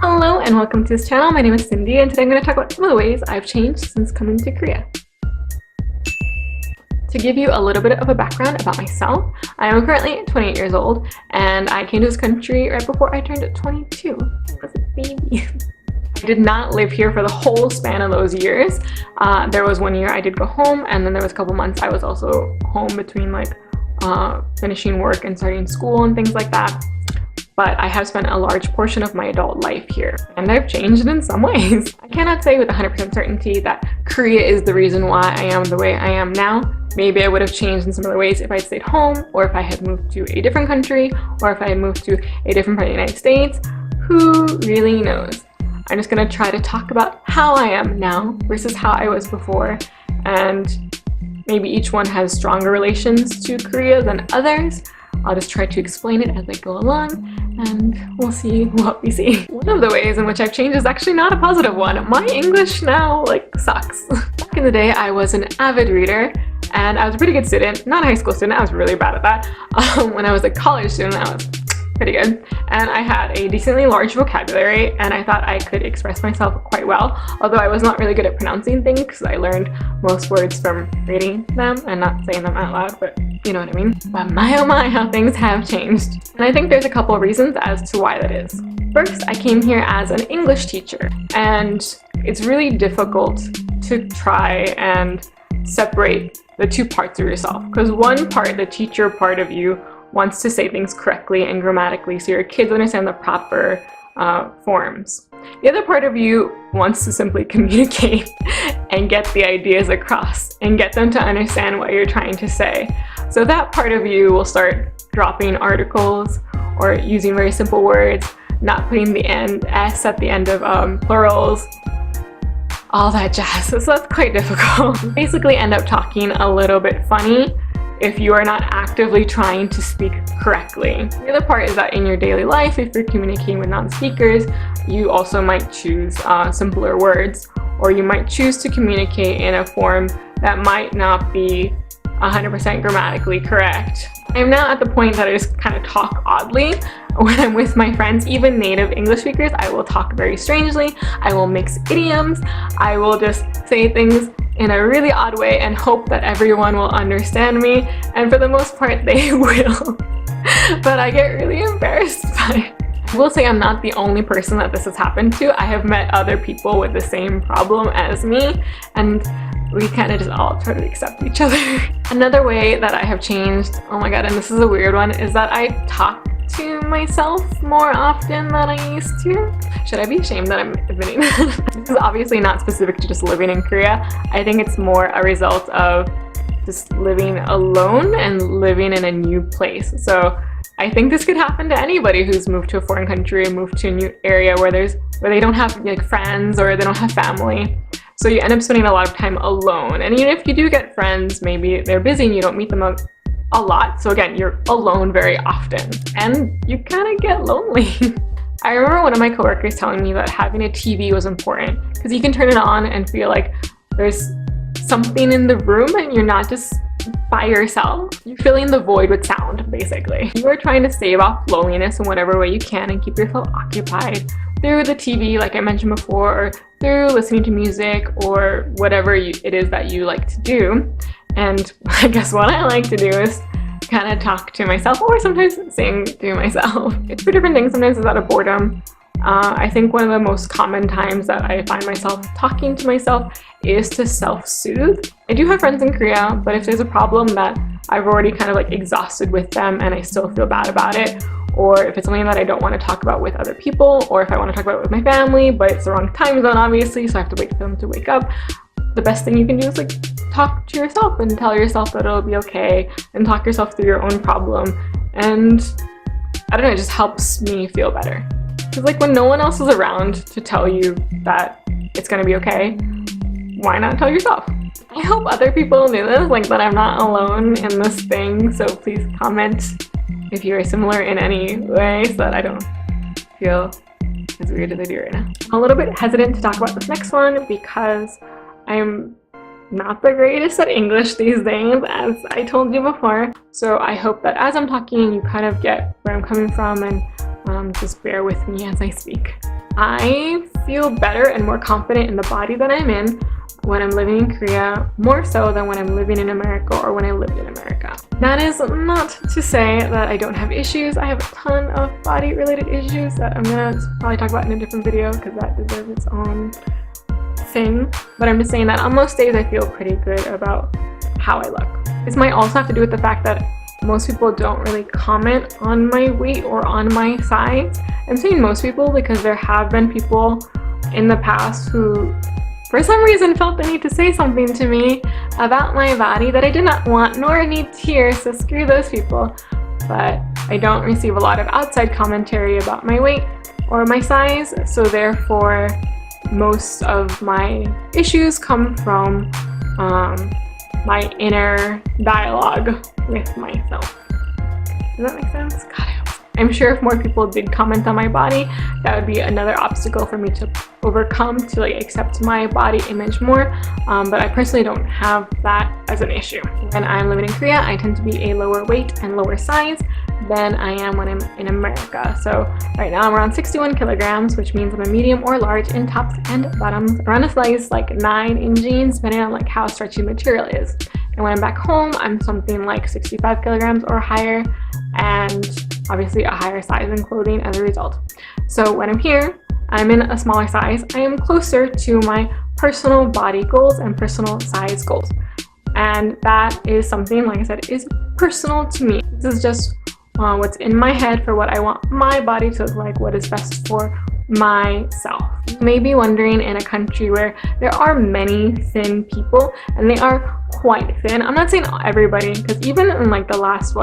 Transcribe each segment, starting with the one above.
Hello and welcome to this channel. My name is Cindy and today I'm going to talk about some of the ways I've changed since coming to Korea. To give you a little bit of a background about myself, I am currently 28 years old and I came to this country right before I turned 22. I was a baby. I did not live here for the whole span of those years. There was 1 year I did go home, and then there was a couple months I was also home between finishing work and starting school and things like that. But I have spent a large portion of my adult life here, and I've changed in some ways. I cannot say with 100% certainty that Korea is the reason why I am the way I am now. Maybe I would have changed in some other ways if I stayed home, or if I had moved to a different country, or if I had moved to a different part of the United States. Who really knows? I'm just gonna try to talk about how I am now versus how I was before, and maybe each one has stronger relations to Korea than others. I'll just try to explain it as I go along, and we'll see what we see. One of the ways in which I've changed is actually not a positive one. My English now, sucks. Back in the day, I was an avid reader, and I was a pretty good student. Not a high school student, I was really bad at that. When I was a college student, I was pretty good. And I had a decently large vocabulary, and I thought I could express myself quite well, although I was not really good at pronouncing things because I learned most words from reading them and not saying them out loud, but you know what I mean. But my oh my, how things have changed. And I think there's a couple of reasons as to why that is. First, I came here as an English teacher, and it's really difficult to try and separate the two parts of yourself, because one part, the teacher part of you, wants to say things correctly and grammatically so your kids understand the proper forms. The other part of you wants to simply communicate and get the ideas across and get them to understand what you're trying to say. So that part of you will start dropping articles or using very simple words, not putting the S at the end of plurals, all that jazz. So that's quite difficult. You basically end up talking a little bit funny if you are not actively trying to speak correctly. The other part is that in your daily life, if you're communicating with non-speakers, you also might choose simpler words, or you might choose to communicate in a form that might not be 100% grammatically correct. I'm now at the point that I just kind of talk oddly. When I'm with my friends, even native English speakers, I will talk very strangely. I will mix idioms. I will just say things in a really odd way and hope that everyone will understand me, and for the most part they will. But I get really embarrassed by it. I will say I'm not the only person that this has happened to. I have met other people with the same problem as me, and we kind of just all try to accept each other. Another way that I have changed, oh my god, and this is a weird one, is that I talk to myself more often than I used to. Should I be ashamed that I'm admitting that? This is obviously not specific to just living in Korea. I think it's more a result of just living alone and living in a new place. So I think this could happen to anybody who's moved to a foreign country and moved to a new area where they don't have friends or they don't have family. So you end up spending a lot of time alone. And even if you do get friends, maybe they're busy and you don't meet them a lot. So again, you're alone very often and you kind of get lonely. I remember one of my coworkers telling me that having a TV was important because you can turn it on and feel like there's something in the room and you're not just by yourself. You're filling the void with sound, basically. You are trying to stave off loneliness in whatever way you can and keep yourself occupied through the TV, like I mentioned before, or through listening to music or whatever it is that you like to do. And I guess what I like to do is kind of talk to myself, or sometimes sing to myself. It's for different things. Sometimes it's out of boredom. I think one of the most common times that I find myself talking to myself is to self-soothe. I do have friends in Korea, but if there's a problem that I've already kind of exhausted with them and I still feel bad about it, or if it's something that I don't want to talk about with other people, or if I want to talk about it with my family, but it's the wrong time zone obviously, so I have to wait for them to wake up, the best thing you can do is talk to yourself and tell yourself that it'll be okay, and talk yourself through your own problem. And I don't know, it just helps me feel better. Because when no one else is around to tell you that it's gonna be okay, why not tell yourself? I hope other people knew this, that I'm not alone in this thing, so please comment if you are similar in any way so that I don't feel as weird as I do right now. I'm a little bit hesitant to talk about this next one because I'm not the greatest at English these days, as I told you before. So I hope that as I'm talking, you kind of get where I'm coming from and just bear with me as I speak. I feel better and more confident in the body that I'm in when I'm living in Korea, more so than when I'm living in America or when I lived in America. That is not to say that I don't have issues. I have a ton of body related issues that I'm gonna probably talk about in a different video because that deserves its own thing. But I'm just saying that on most days I feel pretty good about how I look. This might also have to do with the fact that most people don't really comment on my weight or on my size. I'm saying most people because there have been people in the past who for some reason felt the need to say something to me about my body that I did not want nor need to hear, so screw those people. But I don't receive a lot of outside commentary about my weight or my size, so therefore most of my issues come from my inner dialogue with myself. Does that make sense? God, I hope so. I'm sure if more people did comment on my body, that would be another obstacle for me to overcome to like accept my body image more, but I personally don't have that as an issue. When I'm living in Korea, I tend to be a lower weight and lower size than I am when I'm in America. So right now I'm around 61 kilograms, which means I'm a medium or large in tops and bottoms, around a size like 9 in jeans, depending on like how stretchy material is. And when I'm back home, I'm something like 65 kilograms or higher, and obviously a higher size in clothing as a result. So when I'm here, I'm in a smaller size. I am closer to my personal body goals and personal size goals. And that is something, like I said, is personal to me. This is just what's in my head for what I want my body to look like, what is best for myself. You may be wondering, in a country where there are many thin people, and they are quite thin. I'm not saying everybody, because even in like the last,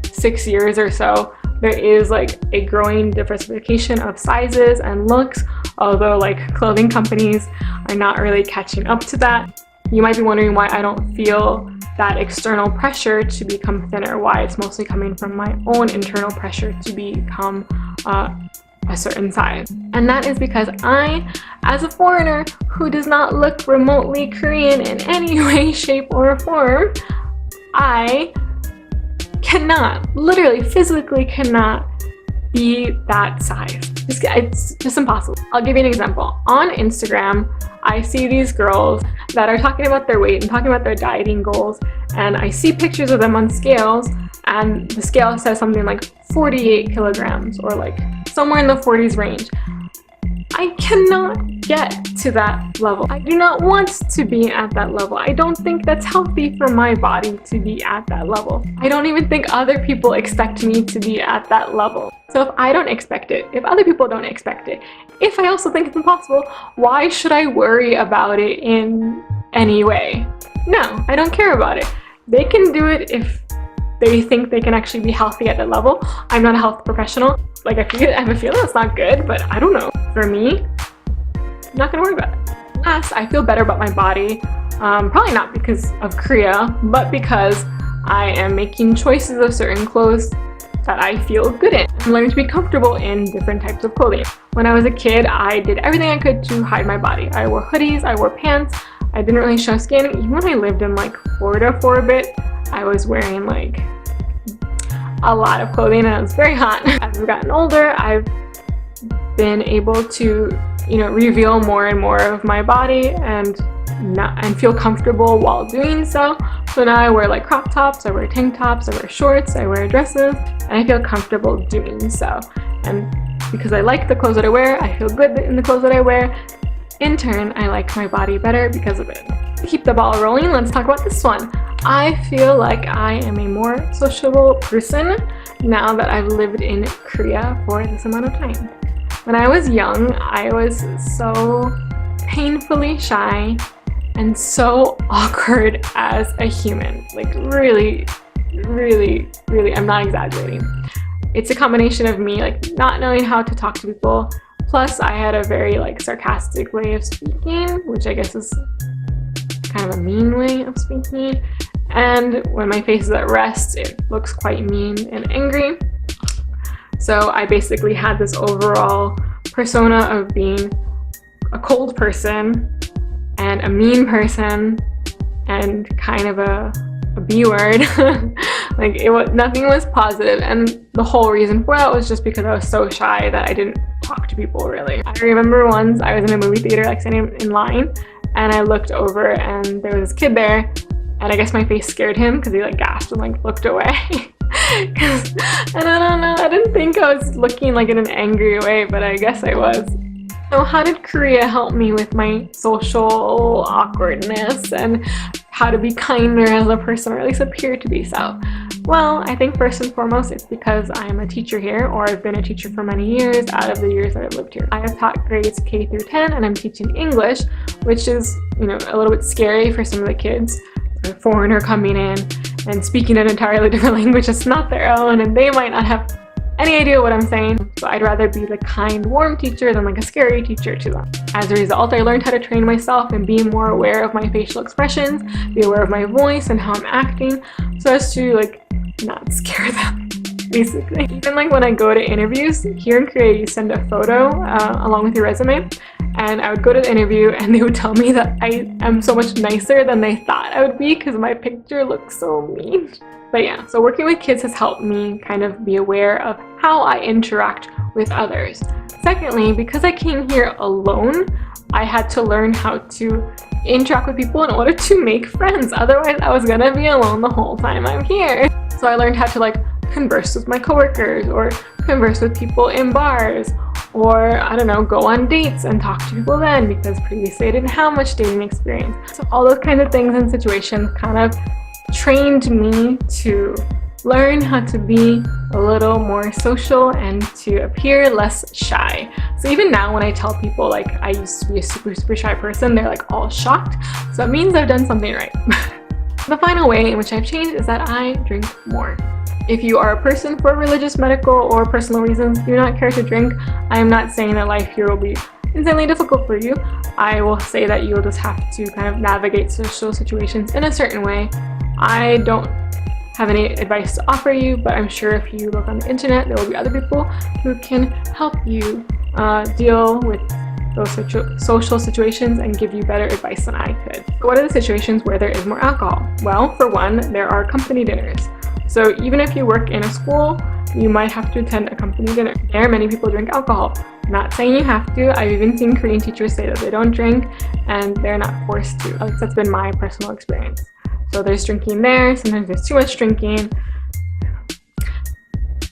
6 years or so, there is like a growing diversification of sizes and looks, although like clothing companies are not really catching up to that. You might be wondering why I don't feel that external pressure to become thinner, why it's mostly coming from my own internal pressure to become a certain size. And that is because I, as a foreigner who does not look remotely Korean in any way, shape, or form, I cannot, literally physically cannot be that size. It's just impossible. I'll give you an example. On Instagram, I see these girls that are talking about their weight and talking about their dieting goals, and I see pictures of them on scales, and the scale says something like 48 kilograms or like somewhere in the 40s range. I cannot get to that level. I do not want to be at that level. I don't think that's healthy for my body to be at that level. I don't even think other people expect me to be at that level. So if I don't expect it, if other people don't expect it, if I also think it's impossible, why should I worry about it in any way? No, I don't care about it. They can do it if they think they can actually be healthy at that level. I'm not a health professional. Like, I have a feeling it's not good, but I don't know. For me, I'm not gonna worry about it. Last, I feel better about my body, probably not because of Korea, but because I am making choices of certain clothes that I feel good in. I'm learning to be comfortable in different types of clothing. When I was a kid, I did everything I could to hide my body. I wore hoodies, I wore pants, I didn't really show skin. Even when I lived in like Florida for a bit, I was wearing like a lot of clothing and it was very hot. As I've gotten older, I've been able to, reveal more and more of my body and feel comfortable while doing so. So now I wear like crop tops, I wear tank tops, I wear shorts, I wear dresses, and I feel comfortable doing so. And because I like the clothes that I wear, I feel good in the clothes that I wear. In turn, I like my body better because of it. To keep the ball rolling, let's talk about this one. I feel like I am a more sociable person now that I've lived in Korea for this amount of time. When I was young, I was so painfully shy and so awkward as a human. Like really, really, really, I'm not exaggerating. It's a combination of me like not knowing how to talk to people, plus I had a very like sarcastic way of speaking, which I guess is kind of a mean way of speaking. And when my face is at rest, it looks quite mean and angry. So I basically had this overall persona of being a cold person and a mean person and kind of a B word. Like nothing was positive. And the whole reason for that was just because I was so shy that I didn't talk to people really. I remember once I was in a movie theater, like standing in line, and I looked over and there was this kid there, and I guess my face scared him because he like gasped and like looked away. And I don't know, I didn't think I was looking like in an angry way, but I guess I was. So how did Korea help me with my social awkwardness and how to be kinder as a person, or at least appear to be so? Well, I think first and foremost, it's because I'm a teacher here, or I've been a teacher for many years out of the years that I've lived here. I have taught grades K through 10, and I'm teaching English, which is, you know, a little bit scary for some of the kids. A foreigner coming in and speaking an entirely different language that's not their own, and they might not have any idea what I'm saying. So I'd rather be the kind, warm teacher than like a scary teacher to them. As a result, I learned how to train myself and be more aware of my facial expressions, be aware of my voice and how I'm acting, so as to like not scare them, basically. Even like when I go to interviews, here in Korea you send a photo along with your resume, and I would go to the interview and they would tell me that I am so much nicer than they thought I would be because my picture looks so mean. But yeah, so working with kids has helped me kind of be aware of how I interact with others. Secondly, because I came here alone, I had to learn how to interact with people in order to make friends. Otherwise, I was gonna be alone the whole time I'm here. So I learned how to like converse with my coworkers, or converse with people in bars, or I don't know, go on dates and talk to people then, because previously I didn't have much dating experience. So all those kinds of things and situations kind of trained me to learn how to be a little more social and to appear less shy. So even now when I tell people like I used to be a super shy person, they're like all shocked. So it means I've done something right. The final way in which I've changed is that I drink more. If you are a person for religious, medical, or personal reasons do not care to drink, I am not saying that life here will be insanely difficult for you. I will say that you'll just have to kind of navigate social situations in a certain way. I don't have any advice to offer you, but I'm sure if you look on the internet, there will be other people who can help you deal with those social situations and give you better advice than I could. What are the situations where there is more alcohol? Well, for one, there are company dinners. So even if you work in a school, you might have to attend a company dinner. There, many people drink alcohol. I'm not saying you have to. I've even seen Korean teachers say that they don't drink and they're not forced to. At least that's been my personal experience. So there's drinking there. Sometimes there's too much drinking.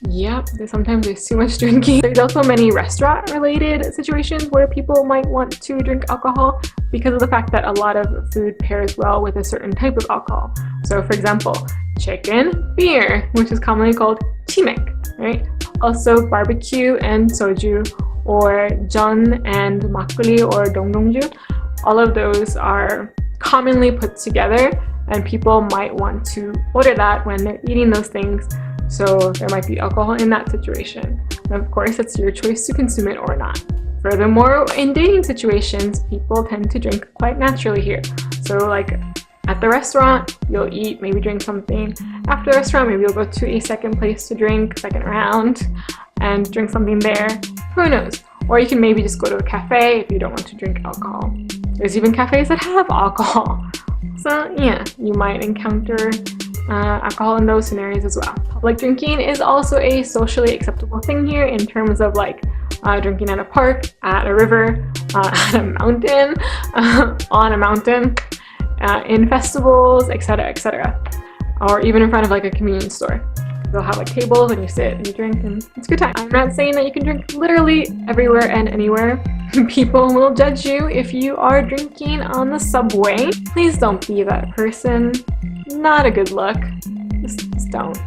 Yep, sometimes there's too much drinking. There's also many restaurant-related situations where people might want to drink alcohol because of the fact that a lot of food pairs well with a certain type of alcohol. So for example, chicken, beer, which is commonly called chimek, right? Also barbecue and soju, or jeon and makgeolli or dongdongju. All of those are commonly put together, and people might want to order that when they're eating those things. So there might be alcohol in that situation. And of course, it's your choice to consume it or not. Furthermore, in dating situations, people tend to drink quite naturally here. So like at the restaurant, you'll eat, maybe drink something. After the restaurant, maybe you'll go to a second place to drink, second round, and drink something there. Who knows? Or you can maybe just go to a cafe if you don't want to drink alcohol. There's even cafes that have alcohol. So yeah, you might encounter alcohol in those scenarios as well. Public drinking is also a socially acceptable thing here in terms of like drinking at a park, at a river, at a mountain, on a mountain, in festivals, etc., etc. Or even in front of like a convenience store. They'll have like tables and you sit and you drink and it's a good time. I'm not saying that you can drink literally everywhere and anywhere. People will judge you if you are drinking on the subway. Please don't be that person. Not a good look. Just don't.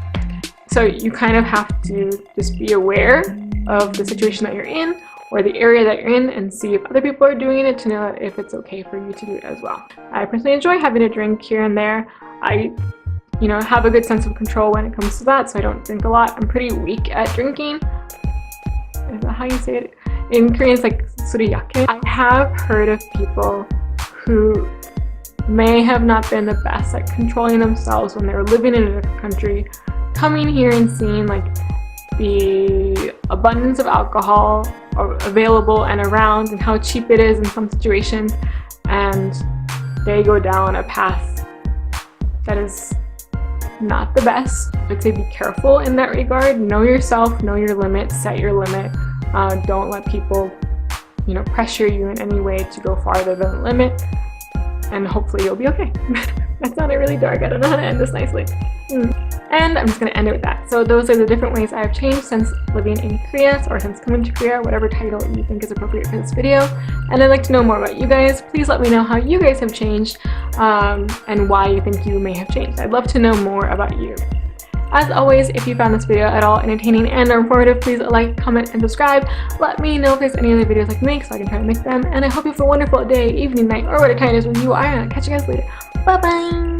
So you kind of have to just be aware of the situation that you're in or the area that you're in and see if other people are doing it to know that if it's okay for you to do it as well. I personally enjoy having a drink here and there. I have a good sense of control when it comes to that, so I don't drink a lot. I'm pretty weak at drinking. Is that how you say it? In Korean, it's like suriyake. I have heard of people who may have not been the best at controlling themselves when they were living in a different country, coming here and seeing like the abundance of alcohol available and around and how cheap it is in some situations, and they go down a path that is not the best. I'd say be careful in that regard. Know yourself, know your limit, set your limit. Don't let people, pressure you in any way to go farther than the limit, and hopefully you'll be okay. That sounded really dark. I don't know how to end this nicely. And I'm just going to end it with that. So those are the different ways I've changed since living in Korea, or since coming to Korea, whatever title you think is appropriate for this video. And I'd like to know more about you guys. Please let me know how you guys have changed, and why you think you may have changed. I'd love to know more about you. As always, if you found this video at all entertaining and or informative, please like, comment, and subscribe. Let me know if there's any other videos I can make so I can try to make them. And I hope you have a wonderful day, evening, night, or whatever time it is when you are. And I'll catch you guys later. Bye bye!